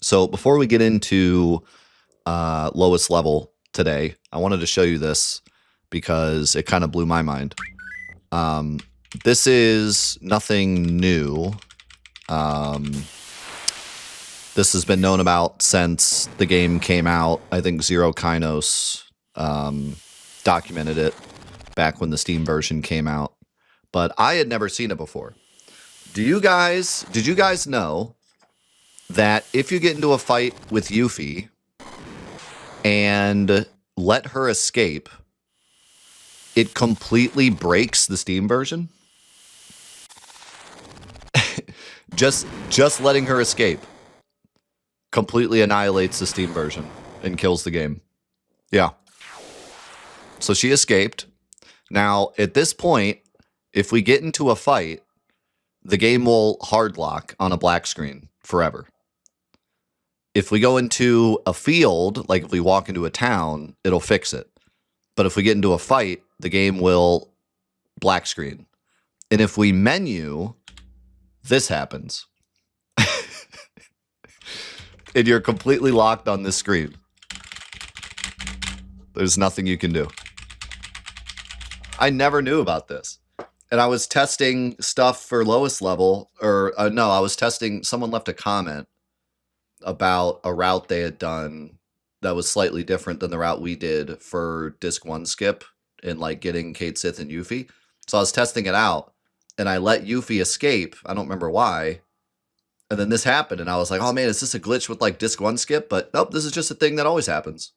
So before we get into lowest level today, I wanted to show you this because it kind of blew my mind. This is nothing new. This has been known about since the game came out. I think Zero Kainos documented it back when the Steam version came out, but I had never seen it before. Did you guys know that if you get into a fight with Yuffie and let her escape, it completely breaks the Steam version? just letting her escape completely annihilates the Steam version and kills the game. Yeah. So she escaped. Now, at this point, if we get into a fight, the game will hard lock on a black screen forever. If we go into a field, like if we walk into a town, it'll fix it. But if we get into a fight, the game will black screen. And if we menu, this happens. And you're completely locked on this screen. There's nothing you can do. I never knew about this. And I was testing stuff for lowest level, or no, I was testing, someone left a comment about a route they had done that was slightly different than the route we did for Disc 1 skip and like getting Cait Sith and Yuffie. So I was testing it out and I let Yuffie escape. I don't remember why. And then this happened and I was like, oh man, is this a glitch with like Disc 1 skip? But nope, this is just a thing that always happens.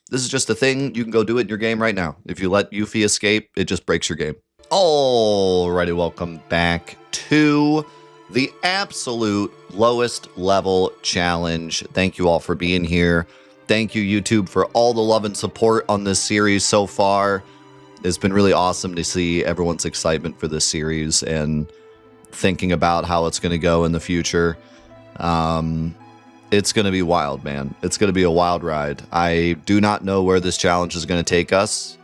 This is just a thing. You can go do it in your game right now. If you let Yuffie escape, it just breaks your game. Alrighty, welcome back to the absolute lowest level challenge. Thank you all for being here. Thank you, YouTube, for all the love and support on this series so far. It's been really awesome to see everyone's excitement for this series and thinking about how it's going to go in the future. It's going to be wild, man. It's going to be a wild ride. I do not know where this challenge is going to take us.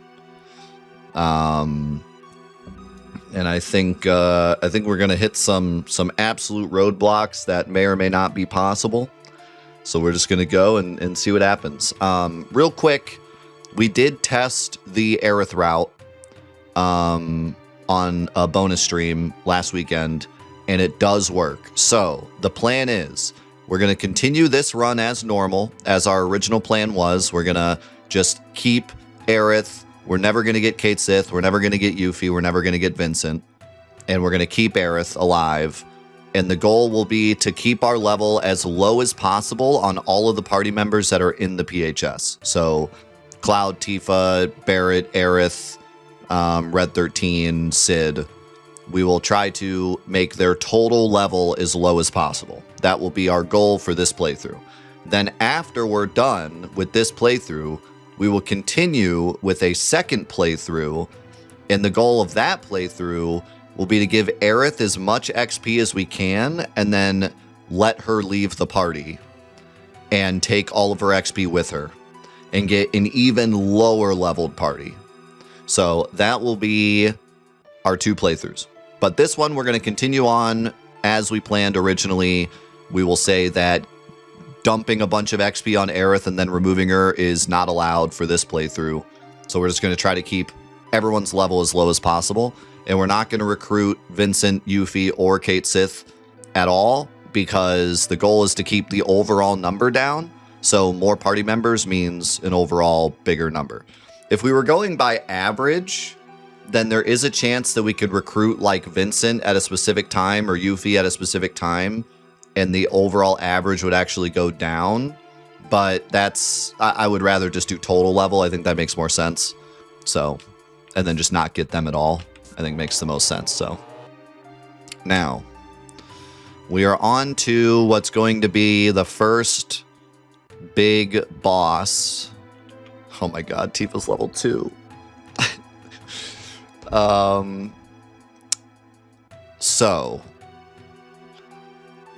And I think we're going to hit some absolute roadblocks that may or may not be possible. So we're just going to go and see what happens. Real quick, we did test the Aerith route on a bonus stream last weekend, and it does work. So the plan is we're going to continue this run as normal, as our original plan was. We're going to just keep Aerith. We're never going to get Cait Sith. We're never going to get Yuffie. We're never going to get Vincent. And we're going to keep Aerith alive. And the goal will be to keep our level as low as possible on all of the party members that are in the PHS. So Cloud, Tifa, Barret, Aerith, Red 13, Sid. We will try to make their total level as low as possible. That will be our goal for this playthrough. Then after we're done with this playthrough, we will continue with a second playthrough. And the goal of that playthrough will be to give Aerith as much XP as we can and then let her leave the party and take all of her XP with her and get an even lower leveled party. So that will be our two playthroughs. But this one we're going to continue on as we planned originally. We will say that dumping a bunch of XP on Aerith and then removing her is not allowed for this playthrough. So we're just going to try to keep everyone's level as low as possible. And we're not going to recruit Vincent, Yuffie, or Cait Sith at all because the goal is to keep the overall number down. So more party members means an overall bigger number. If we were going by average, then there is a chance that we could recruit like Vincent at a specific time or Yuffie at a specific time, and the overall average would actually go down. But I would rather just do total level. I think that makes more sense. So, and then just not get them at all, I think makes the most sense. So now we are on to what's going to be the first big boss. Oh my God, Tifa's level 2. So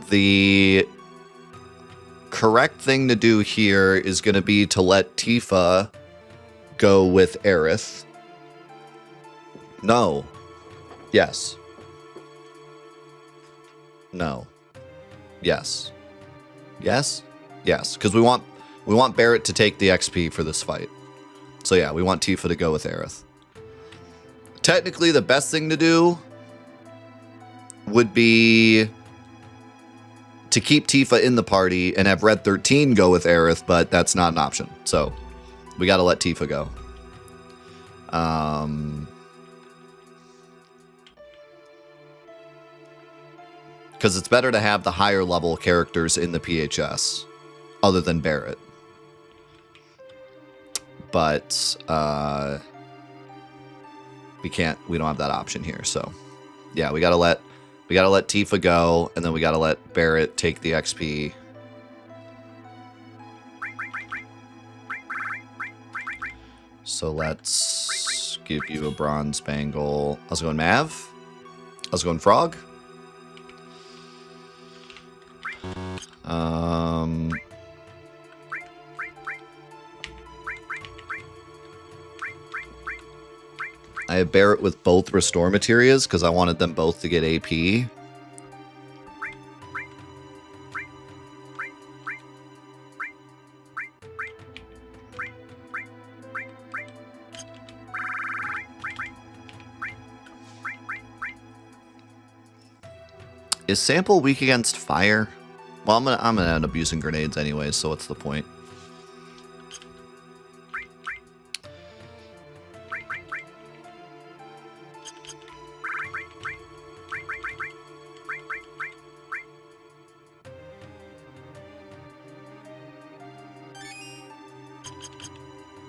the correct thing to do here is going to be to let Tifa go with Aerith. No. Yes. No. Yes. Yes? Yes, because we want Barret to take the XP for this fight. So yeah, we want Tifa to go with Aerith. Technically, the best thing to do would be to keep Tifa in the party and have Red 13 go with Aerith, but that's not an option. So we got to let Tifa go. Because it's better to have the higher level characters in the PHS other than Barret. But we don't have that option here. So yeah, we gotta let Tifa go, and then we gotta let Barret take the XP. So let's give you a bronze bangle. I was going Mav. I was going Frog. I have Barret with both restore materias because I wanted them both to get AP. Is Sample weak against fire? Well, I'm gonna end up using grenades anyways, so what's the point?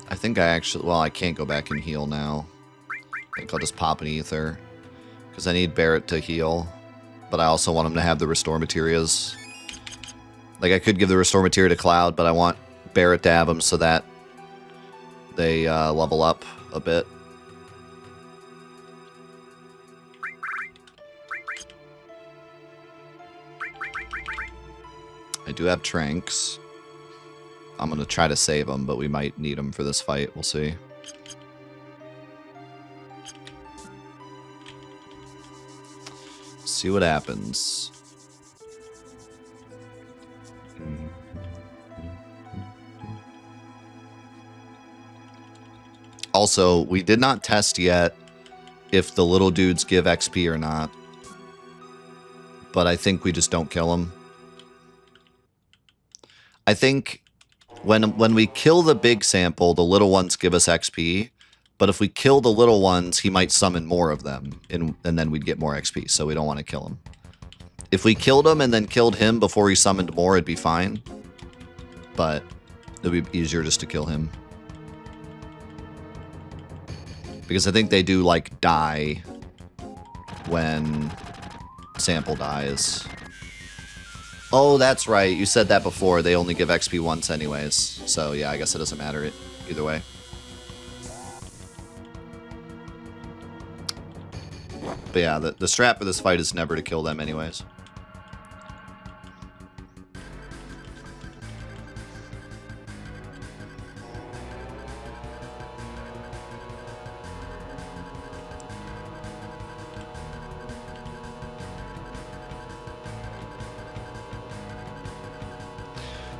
I think I actually... Well, I can't go back and heal now. I think I'll just pop an ether. Because I need Barret to heal. But I also want him to have the restore materias. Like, I could give the restore materia to Cloud, but I want Barret to have them so that they level up a bit. I do have Tranks. I'm going to try to save them, but we might need them for this fight. We'll see. See what happens. Also, we did not test yet if the little dudes give XP or not. But I think we just don't kill them. I think when we kill the big sample, the little ones give us XP. But if we kill the little ones, he might summon more of them. And then we'd get more XP, so we don't want to kill him. If we killed him and then killed him before he summoned more, it'd be fine. But it would be easier just to kill him. Because I think they do, like, die when Sample dies. Oh, that's right. You said that before. They only give XP once anyways. So, yeah, I guess it doesn't matter either way. But yeah, the strat for this fight is never to kill them anyways.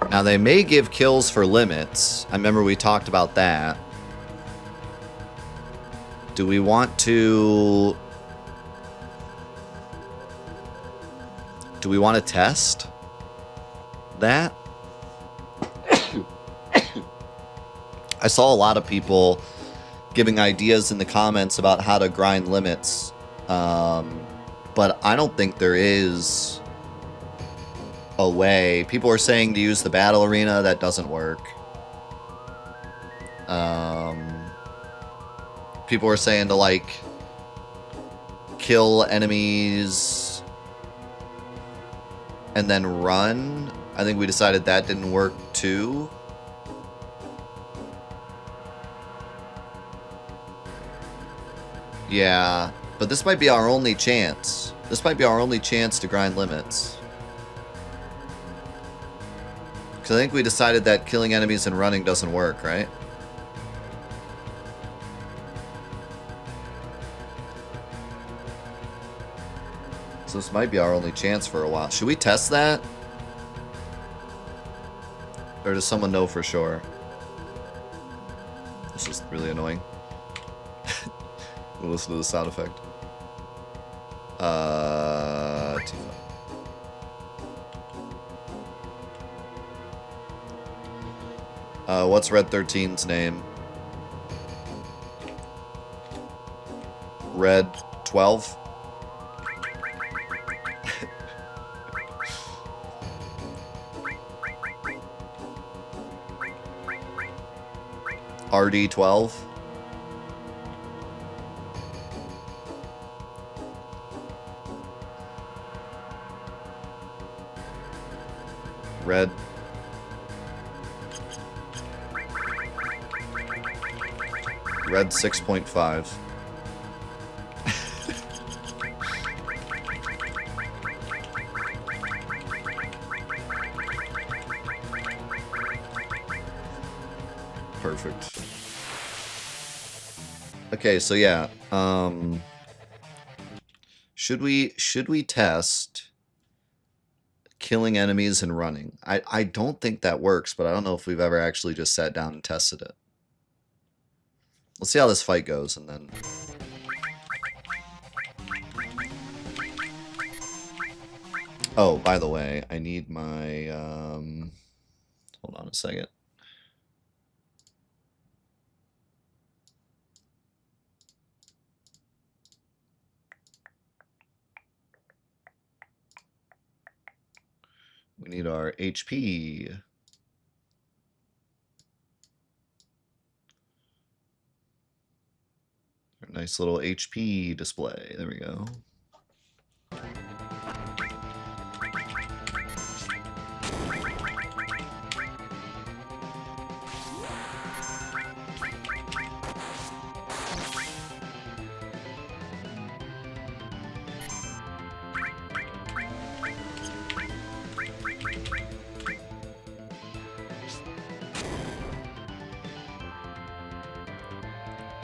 Now, they may give kills for limits. I remember we talked about that. Do we want to... Do we want to test that? I saw a lot of people giving ideas in the comments about how to grind limits. But I don't think there is a way. People are saying to use the battle arena. That doesn't work. People are saying to, like, kill enemies and then run. I think we decided that didn't work too. Yeah, but this might be our only chance. This might be our only chance to grind limits. Because I think we decided that killing enemies and running doesn't work, right? So this might be our only chance for a while. Should we test that? Or does someone know for sure? This is really annoying. We'll listen to the sound effect. What's Red 13's name? Red 12? RD 12? Red. Red 6.5. Perfect. Okay, so yeah, should we test killing enemies and running? I don't think that works, but I don't know if we've ever actually just sat down and tested it. Let's see how this fight goes, and then... Oh, by the way, I need my, hold on a second. We need our HP. Our nice little HP display. There we go.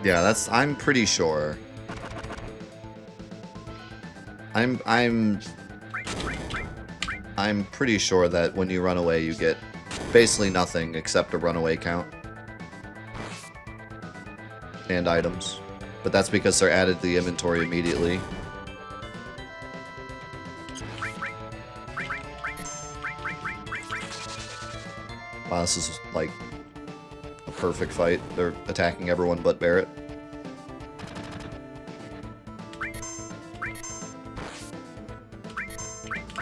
Yeah, that's, I'm pretty sure. I'm pretty sure that when you run away you get basically nothing except a runaway count. And items. But that's because they're added to the inventory immediately. Wow, this is like a perfect fight. They're attacking everyone but Barret.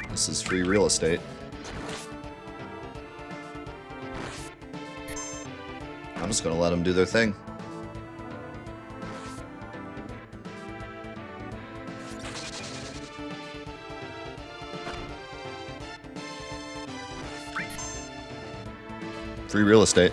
This is free real estate. I'm just gonna let them do their thing. Free real estate.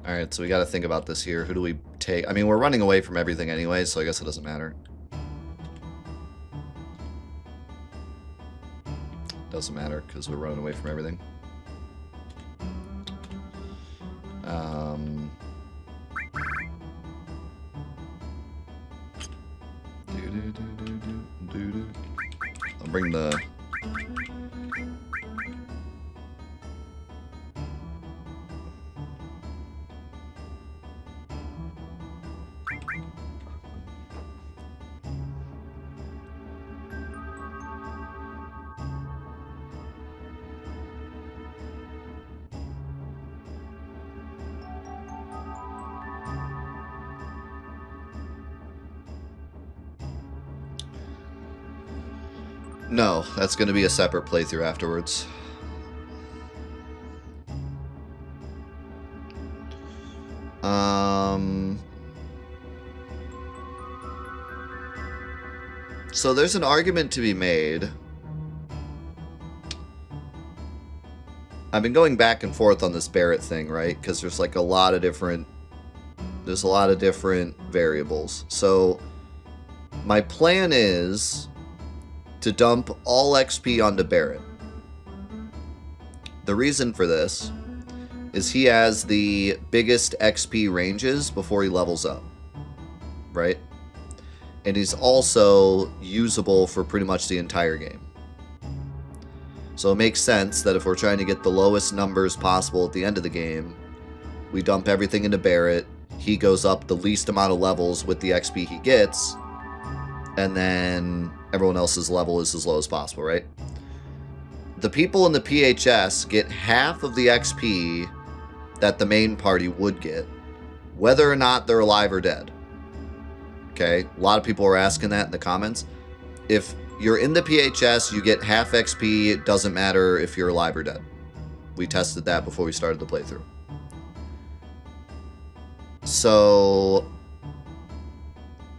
Alright, so we gotta think about this here. Who do we take? I mean, we're running away from everything anyway, so I guess it doesn't matter. Doesn't matter, because we're running away from everything. I'll bring the... No, that's going to be a separate playthrough afterwards. So there's an argument to be made. I've been going back and forth on this Barret thing, right? Because there's like a lot of different... There's a lot of different variables. So my plan is to dump all XP onto Barret. The reason for this is he has the biggest XP ranges before he levels up, right? And he's also usable for pretty much the entire game. So it makes sense that if we're trying to get the lowest numbers possible at the end of the game, we dump everything into Barret, he goes up the least amount of levels with the XP he gets, and then everyone else's level is as low as possible, right? The people in the PHS get half of the XP that the main party would get, whether or not they're alive or dead. Okay, a lot of people are asking that in the comments. If you're in the PHS, you get half XP. It doesn't matter if you're alive or dead. We tested that before we started the playthrough. So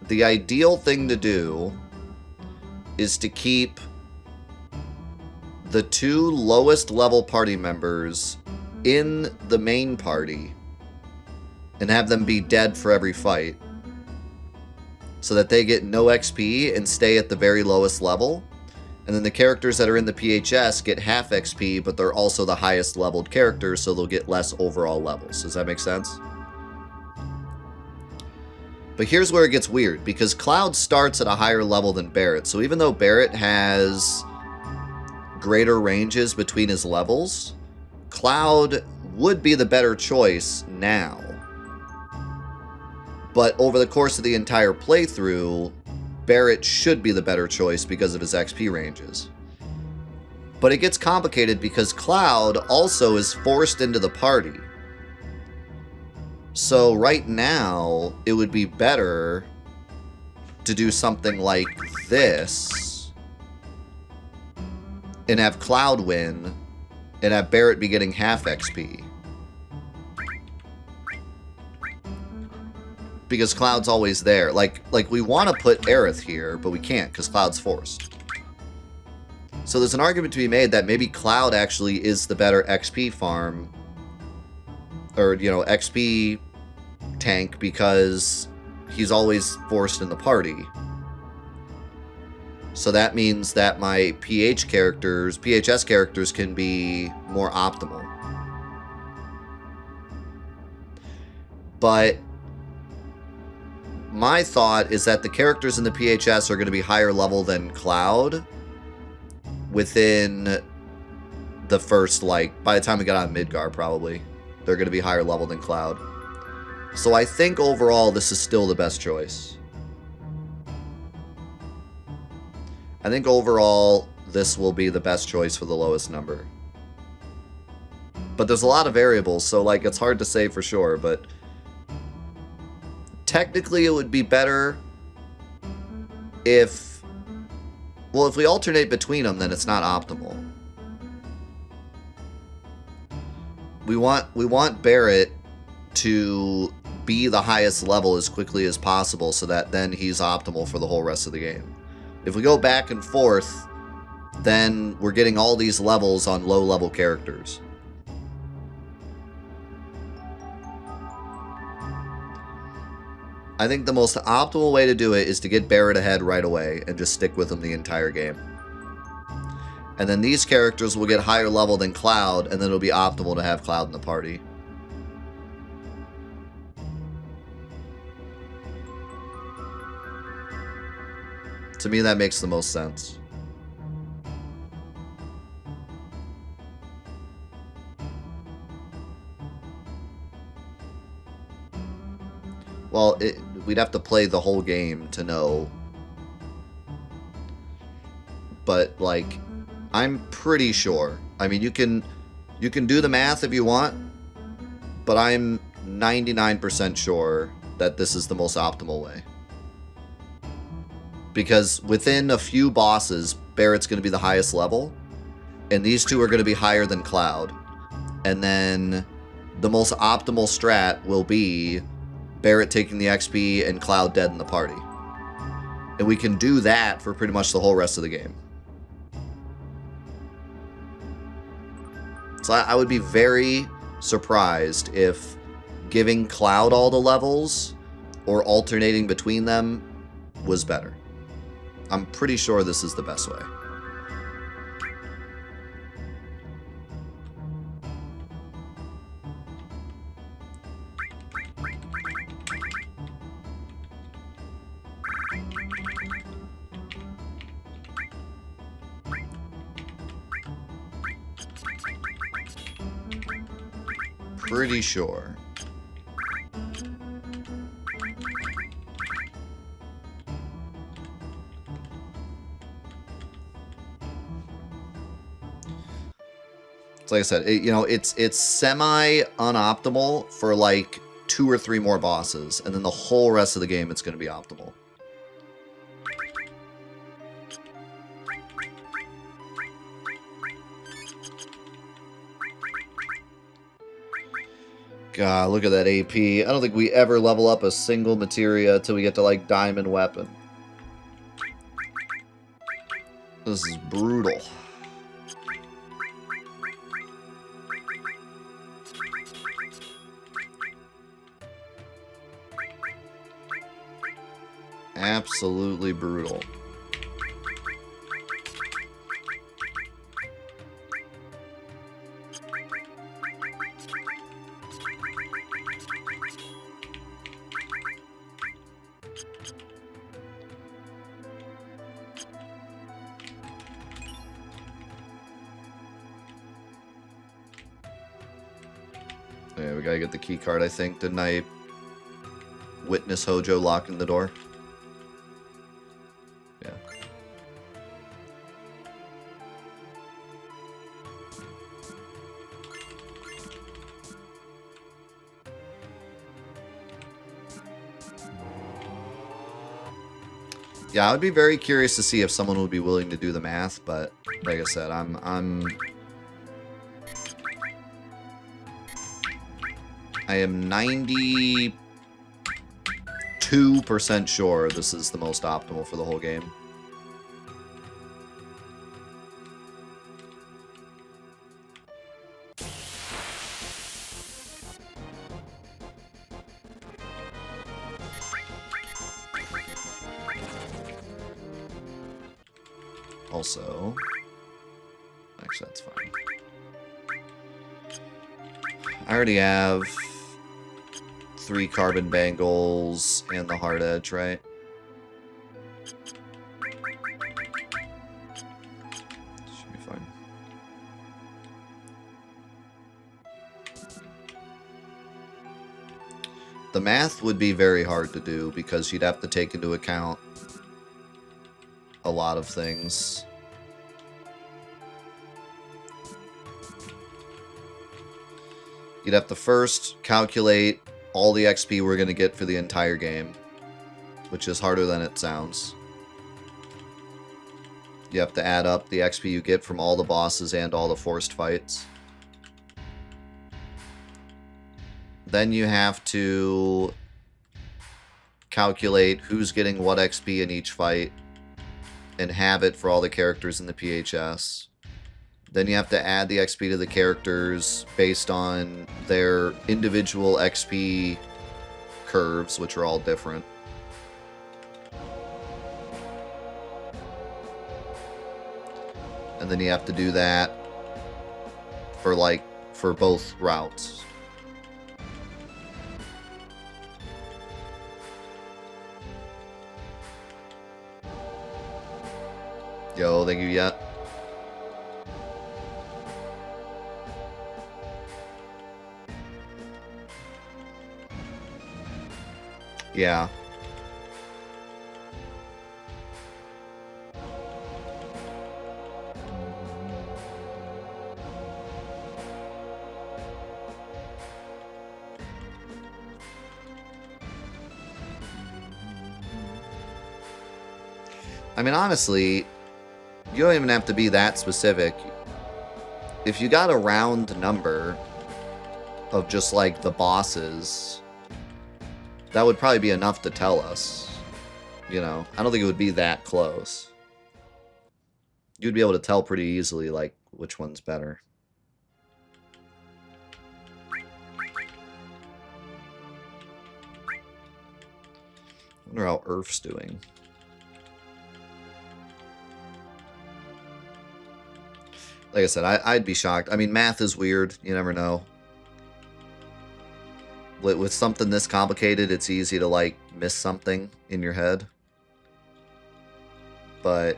the ideal thing to do is to keep the 2 lowest level party members in the main party and have them be dead for every fight, so that they get no XP and stay at the very lowest level. And then the characters that are in the PHS get half XP, but they're also the highest leveled characters, so they'll get less overall levels. Does that make sense? But here's where it gets weird, because Cloud starts at a higher level than Barret. So even though Barret has greater ranges between his levels, Cloud would be the better choice now. But over the course of the entire playthrough, Barret should be the better choice because of his XP ranges. But it gets complicated because Cloud also is forced into the party. So right now, it would be better to do something like this and have Cloud win and have Barret be getting half XP. Because Cloud's always there. Like we want to put Aerith here, but we can't because Cloud's forced. So there's an argument to be made that maybe Cloud actually is the better XP farm, or, you know, XP tank, because he's always forced in the party. So that means that my PHS characters can be more optimal. But my thought is that the characters in the PHS are going to be higher level than Cloud within the first, like, by the time we get on Midgar, probably. They're going to be higher level than Cloud. So I think overall this is still the best choice. I think overall this will be the best choice for the lowest number. But there's a lot of variables, so, like, it's hard to say for sure, but technically it would be better if, well, if we alternate between them, then it's not optimal. We want Barret to be the highest level as quickly as possible, so that then he's optimal for the whole rest of the game. If we go back and forth, then we're getting all these levels on low level characters. I think the most optimal way to do it is to get Barret ahead right away and just stick with him the entire game. And then these characters will get higher level than Cloud, and then it'll be optimal to have Cloud in the party. To me, that makes the most sense. Well, we'd have to play the whole game to know. But, like, I'm pretty sure. I mean, you can do the math if you want, but I'm 99% sure that this is the most optimal way. Because within a few bosses, Barret's going to be the highest level, and these two are going to be higher than Cloud. And then the most optimal strat will be Barret taking the XP and Cloud dead in the party. And we can do that for pretty much the whole rest of the game. So I would be very surprised if giving Cloud all the levels or alternating between them was better. I'm pretty sure this is the best way. Pretty sure. So like I said, it's semi-unoptimal for like 2 or 3 more bosses, and then the whole rest of the game it's going to be optimal. God, look at that AP. I don't think we ever level up a single materia until we get to like diamond weapon. This is brutal. Absolutely brutal. Yeah, we gotta get the key card, I think. Didn't I witness Hojo locking the door? Yeah. Yeah, I would be very curious to see if someone would be willing to do the math, but like I said, I am 92% sure this is the most optimal for the whole game. Also, actually, that's fine. I already have 3 carbon bangles and the hard edge, right? Should be fine. The math would be very hard to do because you'd have to take into account a lot of things. You'd have to first calculate all the XP we're going to get for the entire game, which is harder than it sounds. You have to add up the XP you get from all the bosses and all the forced fights. Then you have to calculate who's getting what XP in each fight and have it for all the characters in the PHS. Then you have to add the XP to the characters based on their individual XP curves, which are all different. And then you have to do that for both routes. Yo, thank you, yet. Yeah. I mean, honestly, you don't even have to be that specific. If you got a round number of just like the bosses, that would probably be enough to tell us. You know, I don't think it would be that close. You'd be able to tell pretty easily, like, which one's better. I wonder how Earth's doing. Like I said, I'd be shocked. I mean, math is weird. You never know. With something this complicated, it's easy to, like, miss something in your head. But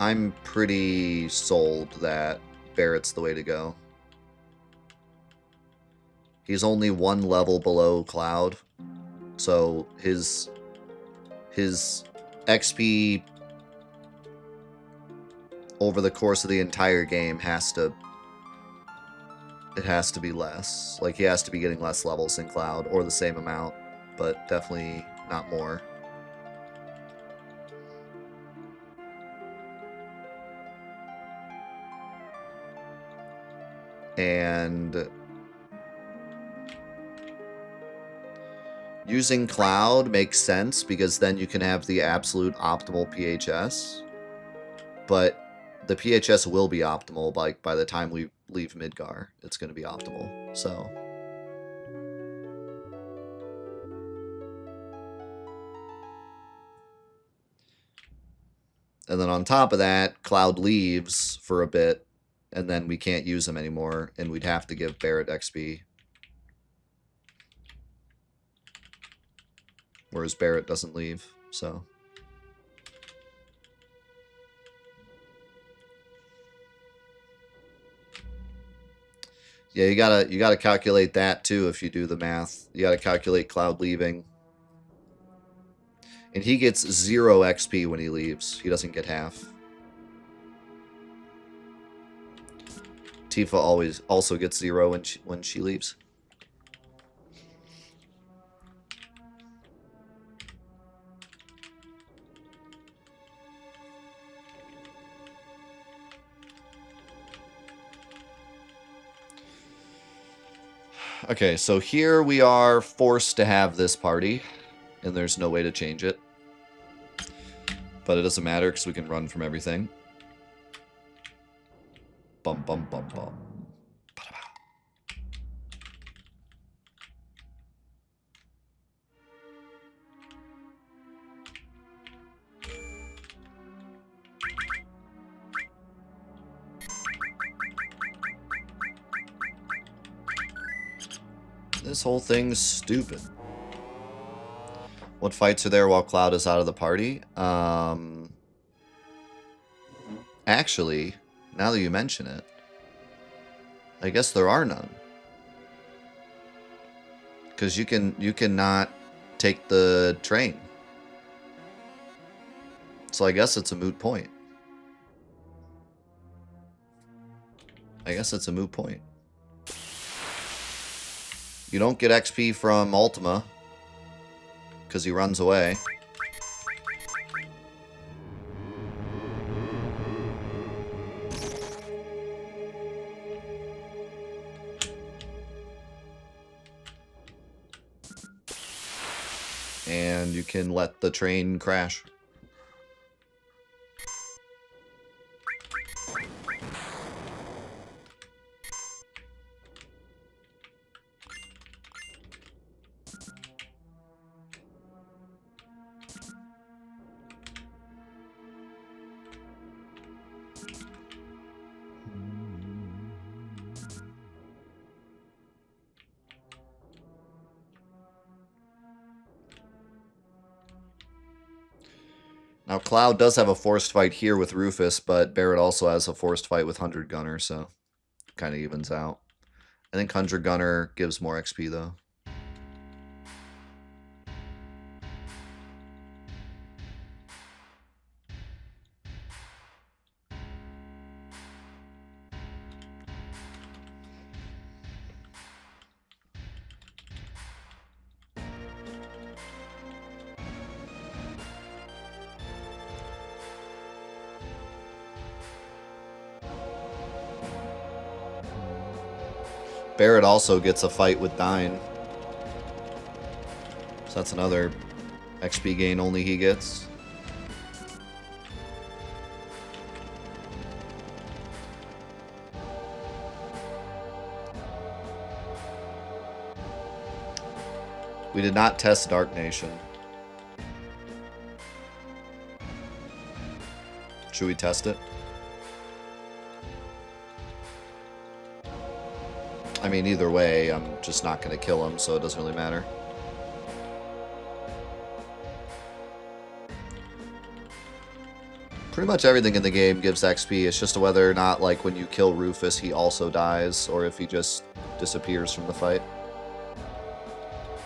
I'm pretty sold that Barret's the way to go. He's only 1 level below Cloud. So his XP over the course of the entire game has to be less. Like, he has to be getting less levels than Cloud, or the same amount, but definitely not more. And using Cloud makes sense because then you can have the absolute optimal PHS. But the PHS will be optimal by the time we leave Midgar. It's going to be optimal. So and then on top of that, Cloud leaves for a bit, and then we can't use him anymore, and we'd have to give Barret XP. Whereas Barret doesn't leave, so. Yeah, you gotta calculate that too if you do the math. You gotta calculate Cloud leaving. And he gets 0 XP when he leaves. He doesn't get half. Tifa also gets 0 when she leaves. Okay, so here we are forced to have this party, and there's no way to change it. But it doesn't matter because we can run from everything. Bum bum bum bum. This whole thing's stupid. What fights are there while Cloud is out of the party? Actually, now that you mention it, I guess there are none. Because you cannot take the train. So I guess it's a moot point. You don't get XP from Ultima because he runs away. And you can let the train crash. Now, Cloud does have a forced fight here with Rufus, but Barret also has a forced fight with 100 Gunner, so kind of evens out. I think 100 Gunner gives more XP, though. Barret also gets a fight with Dyne. So that's another XP gain only he gets. We did not test Dark Nation. Should we test it? I mean, either way, I'm just not going to kill him, so it doesn't really matter. Pretty much everything in the game gives XP. It's just whether or not, like, when you kill Rufus, he also dies, or if he just disappears from the fight.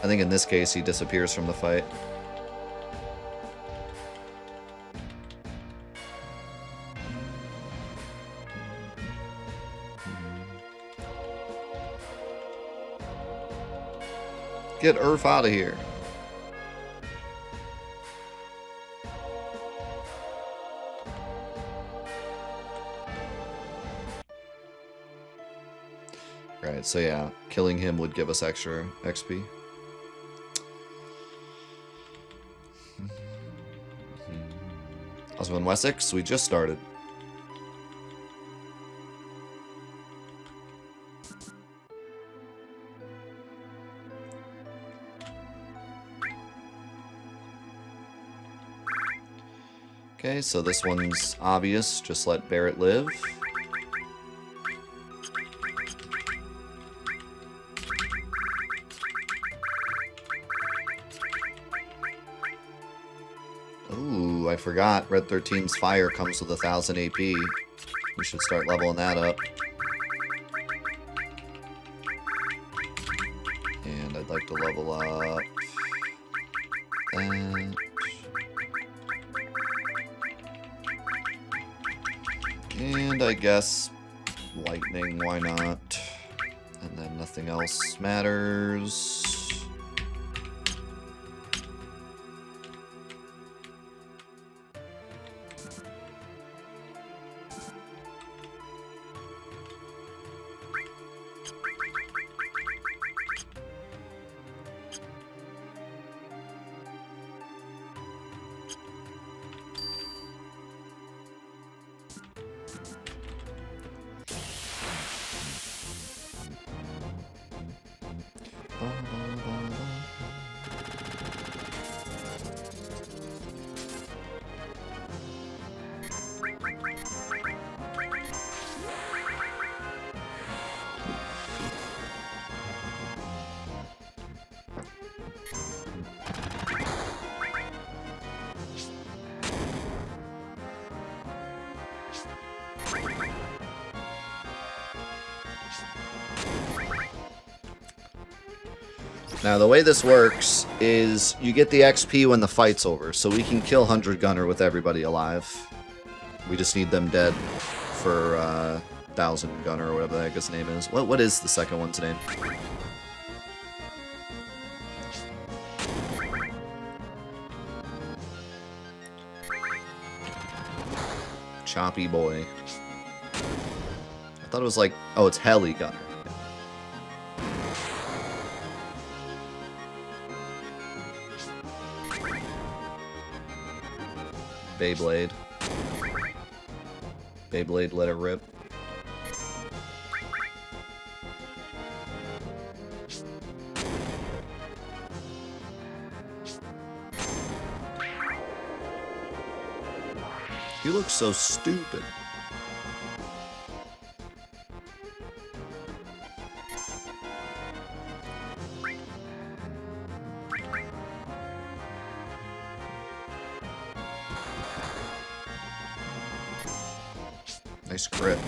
I think in this case he disappears from the fight. Get Earth out of here. Right, so yeah, killing him would give us extra XP. Osmond Wessex, we just started. Okay, so this one's obvious. Just let Barret live. Ooh, I forgot. Red 13's fire comes with 1000 AP. We should start leveling that up. And I'd like to level up that. And I guess lightning, why not? And then nothing else matters. Now, the way this works is you get the XP when the fight's over, so we can kill 100 Gunner with everybody alive. We just need them dead for 1000 Gunner or whatever the heck his name is. What is the second one's name? Choppy Boy. I thought it was like, oh, it's Heli Gunner. Beyblade. Beyblade, let it rip. You look so stupid. Nice crit.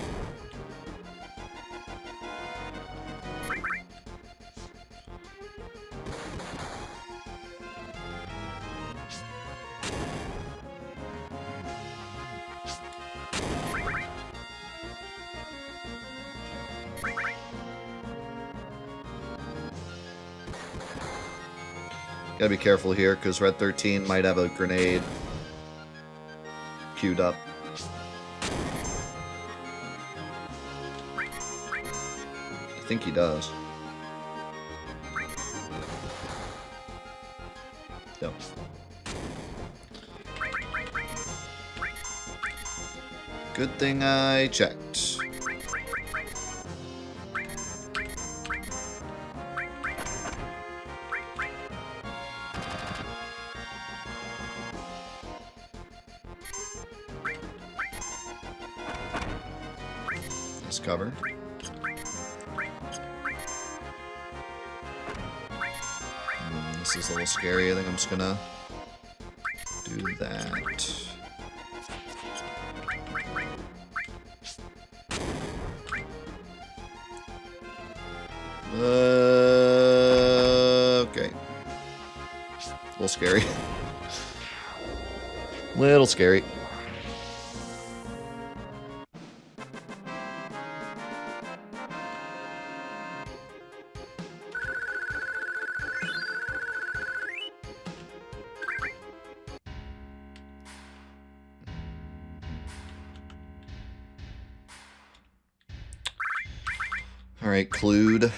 Gotta be careful here, because Red 13 might have a grenade queued up. I think he does. Yep. Good thing I checked. Nice cover. This is a little scary. I think I'm just gonna do that. Okay. little scary. Little scary. All right, Clued.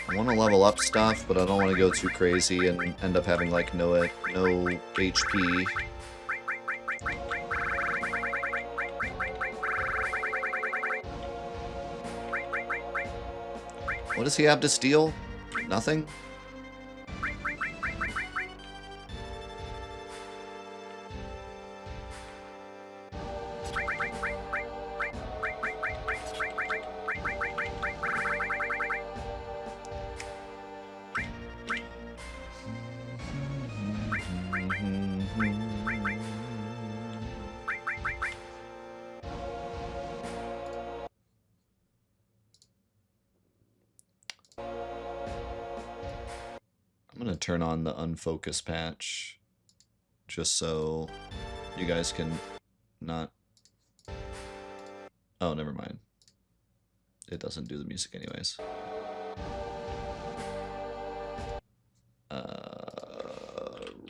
I want to level up stuff, but I don't want to go too crazy and end up having like no HP. What does he have to steal? Nothing? I'm going to turn on the unfocus patch just so you guys can not... Oh, never mind. It doesn't do the music anyways.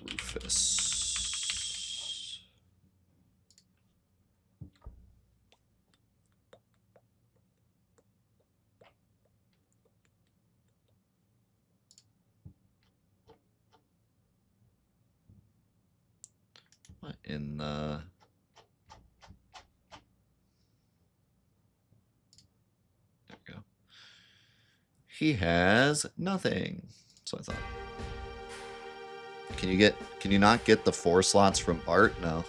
Rufus. What in the... There we go. He has nothing. So I thought. Can you not get the 4 slots from Bart? No.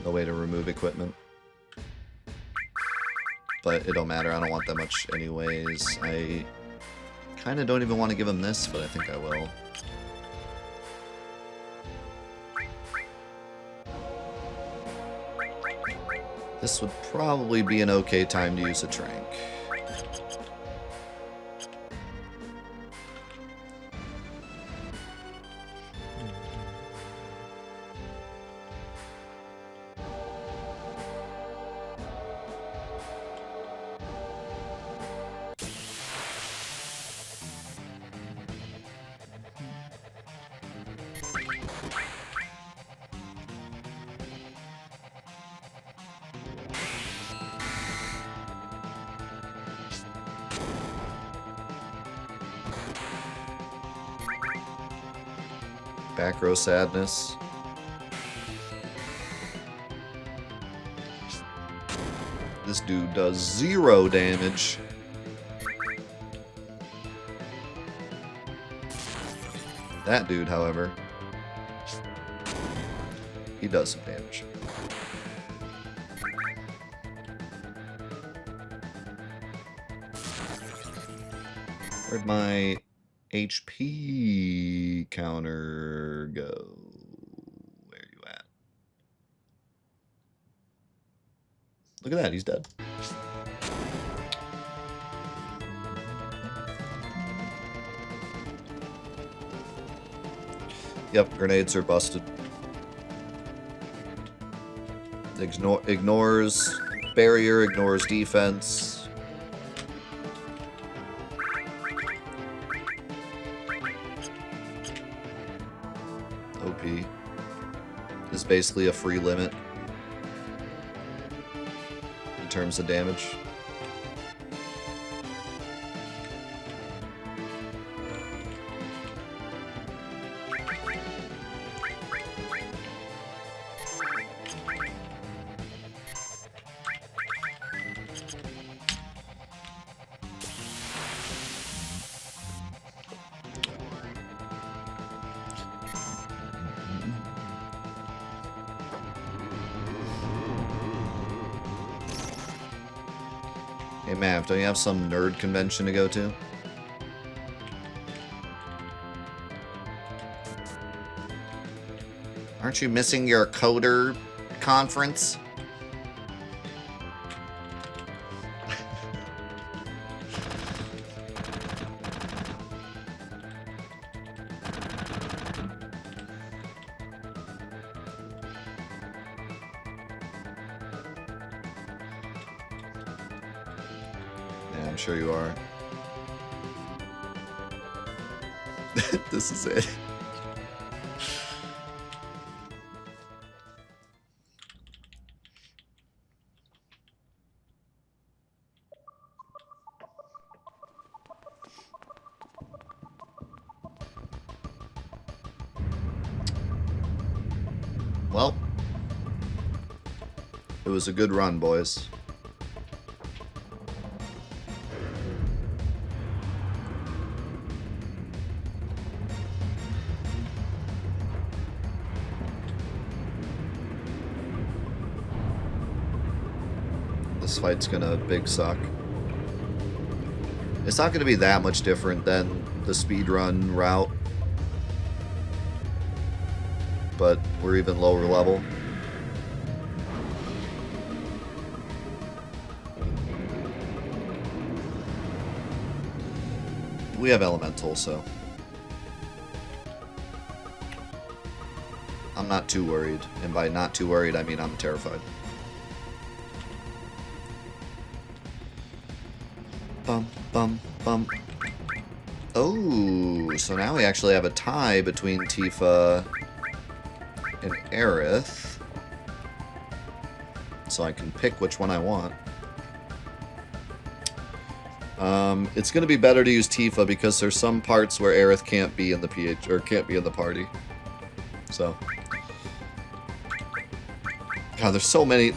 No way to remove equipment. But it don't matter, I don't want that much anyways. I kinda don't even want to give him this, but I think I will. This would probably be an okay time to use a trank. Back row sadness. This dude does 0 damage. That dude, however, he does some damage. Where'd my HP counter go? Where are you at? Look at that, he's dead. Yep, grenades are busted. Ignores barrier, ignores defense. OP is basically a free limit in terms of damage. Hey Mav, don't you have some nerd convention to go to? Aren't you missing your coder conference? sure you are. This is it. Well, it was a good run, boys. This fight's gonna big suck. It's not gonna be that much different than the speedrun route, but we're even lower level. We have elemental, so I'm not too worried, and by not too worried I mean I'm terrified. Bum, bum, bum. Oh, so now we actually have a tie between Tifa and Aerith. So I can pick which one I want. It's going to be better to use Tifa because there's some parts where Aerith can't be in the can't be in the party. So God, there's so many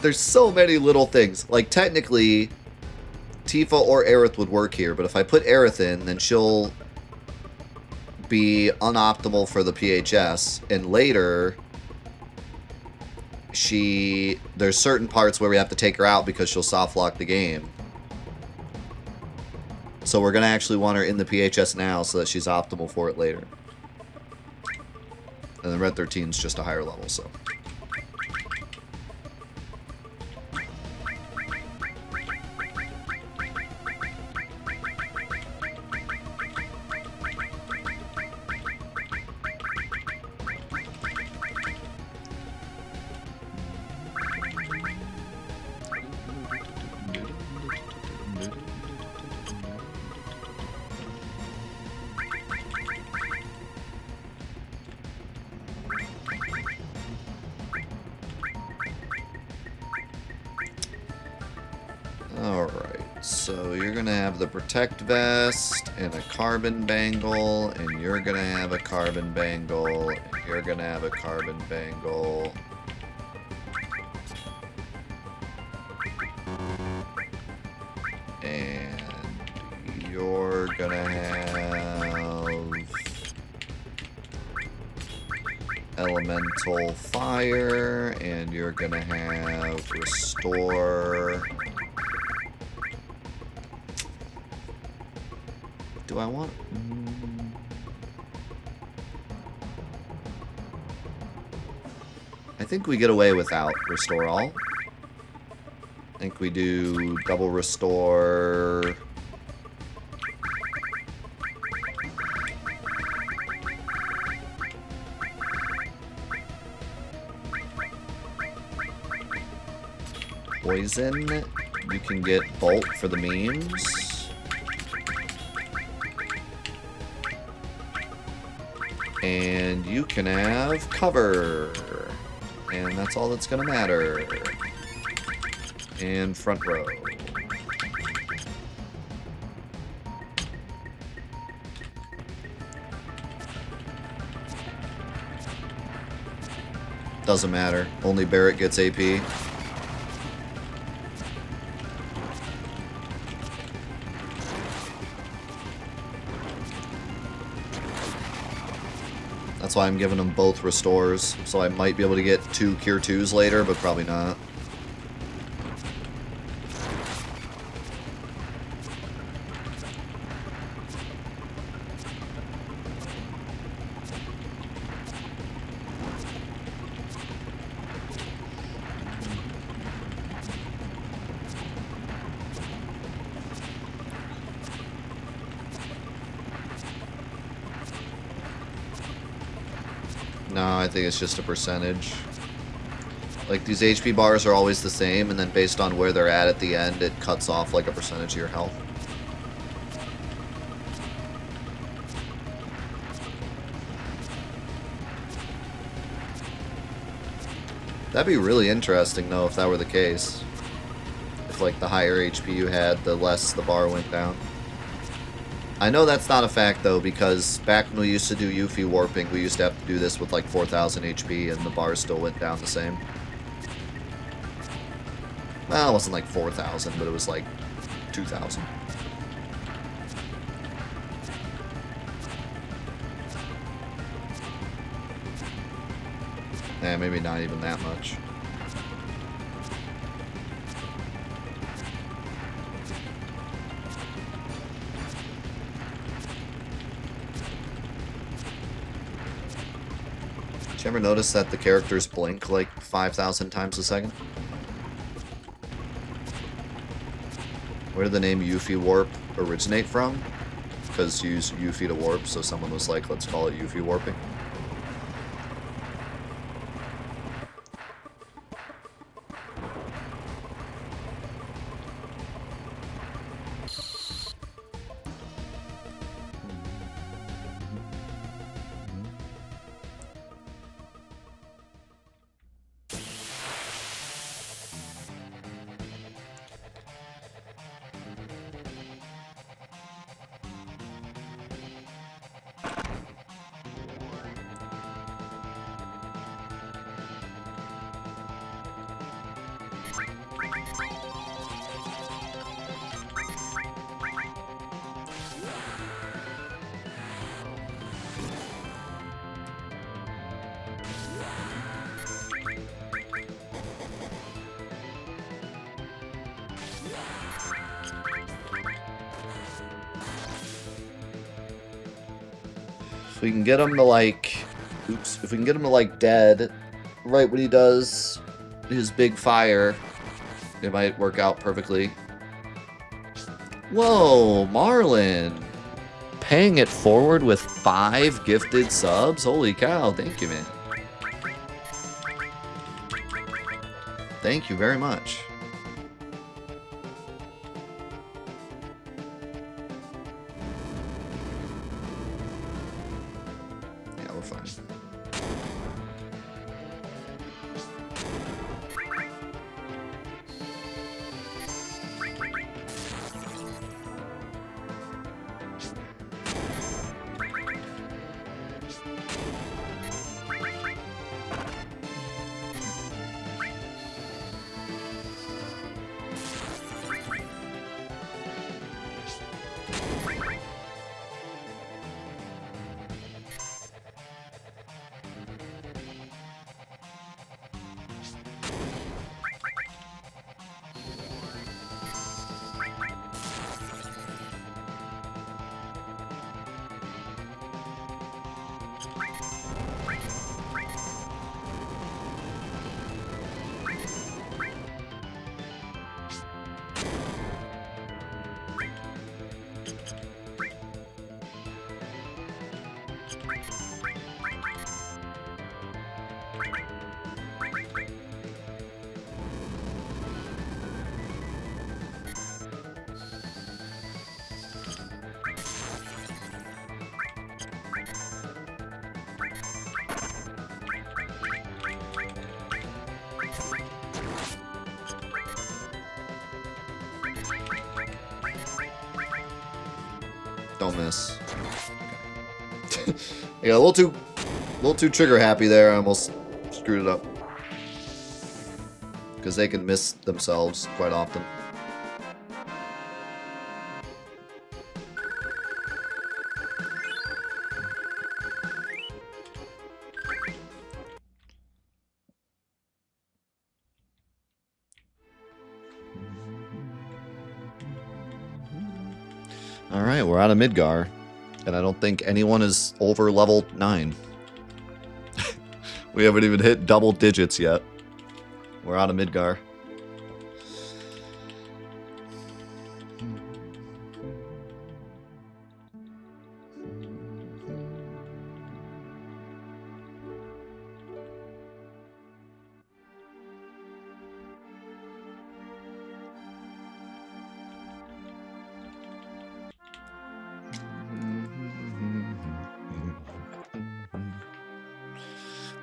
little things. Like technically Tifa or Aerith would work here, but if I put Aerith in, then she'll be unoptimal for the PHS, and later there's certain parts where we have to take her out because she'll soft lock the game. So we're going to actually want her in the PHS now so that she's optimal for it later. And then Red 13's just a higher level, so. Alright, so you're gonna have the Protect Vest and a Carbon Bangle, and you're gonna have a Carbon Bangle, and you're gonna have a Carbon Bangle. And you're gonna have Elemental Fire, and you're gonna have Restore. Do I want... I think we get away without Restore All. I think we do double Restore. Poison. You can get Bolt for the memes. And you can have Cover. And that's all that's gonna matter. And Front Row. Doesn't matter. Only Barret gets AP. That's why I'm giving them both restores, so I might be able to get 2 Cure 2s later, but probably not. No, I think it's just a percentage. Like, these HP bars are always the same, and then based on where they're at the end, it cuts off like a percentage of your health. That'd be really interesting, though, if that were the case. If, like, the higher HP you had, the less the bar went down. I know that's not a fact, though, because back when we used to do Yuffie warping, we used to have to do this with, like, 4,000 HP, and the bars still went down the same. Well, it wasn't like 4,000, but it was like 2,000. Yeah, maybe not even that much. Did you ever notice that the characters blink like 5,000 times a second? Where did the name Yuffie Warp originate from? Because you use Yuffie to warp, so someone was like, let's call it Yuffie Warping. If we can get him to like, if we can get him to like dead, right when he does his big fire, it might work out perfectly. Whoa, Marlin! Paying it forward with 5 gifted subs? Holy cow, thank you, man. Thank you very much. Yeah, we're fine. Don't miss. I got a little too trigger happy there. I almost screwed it up. Because they can miss themselves quite often. Alright, we're out of Midgar. And I don't think anyone is over level 9. We haven't even hit double digits yet. We're out of Midgar.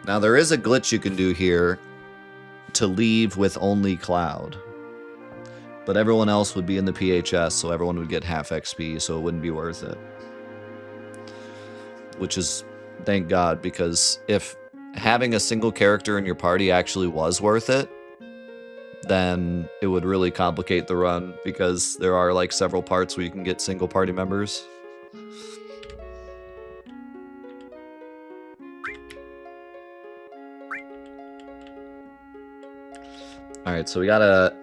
Now there is a glitch you can do here to leave with only Cloud. But everyone else would be in the PHS, so everyone would get half XP, so it wouldn't be worth it. Which is, thank God, because if having a single character in your party actually was worth it, then it would really complicate the run, because there are like several parts where you can get single party members. Alright, so we gotta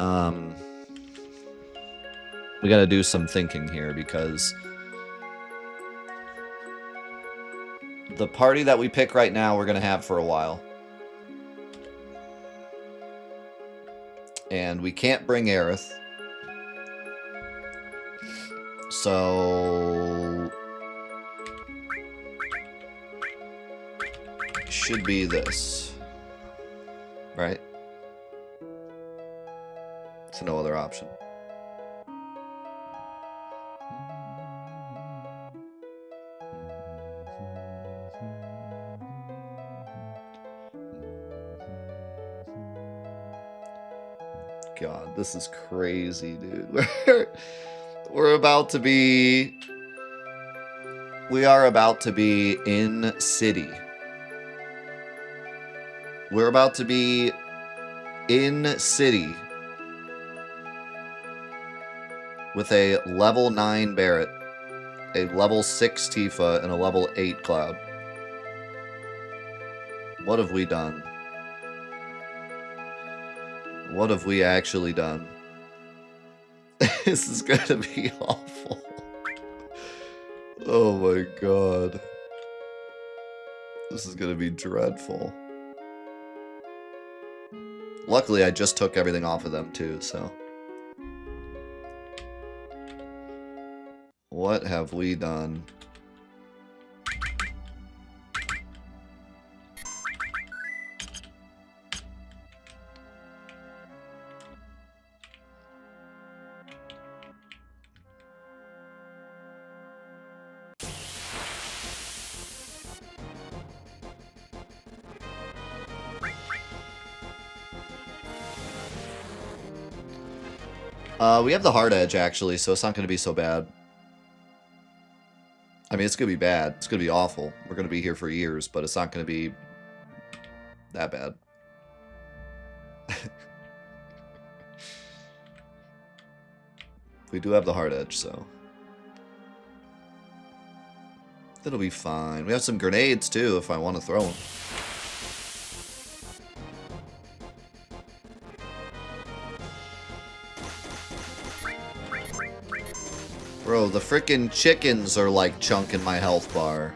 do some thinking here, because the party that we pick right now we're gonna have for a while. And we can't bring Aerith. So should be this. Right? It's no other option. God, this is crazy, dude. We are about to be in city. We're about to be in city with a level 9 Barret, a level 6 Tifa, and a level 8 Cloud. What have we done? What have we actually done? This is gonna be awful. Oh my god. This is gonna be dreadful. Luckily, I just took everything off of them too, so. What have we done? We have the hard edge, actually, so it's not going to be so bad. I mean, it's going to be bad. It's going to be awful. We're going to be here for years, but it's not going to be that bad. We do have the hard edge, so it'll be fine. We have some grenades, too, if I want to throw them. Bro, the frickin' chickens are like chunking my health bar.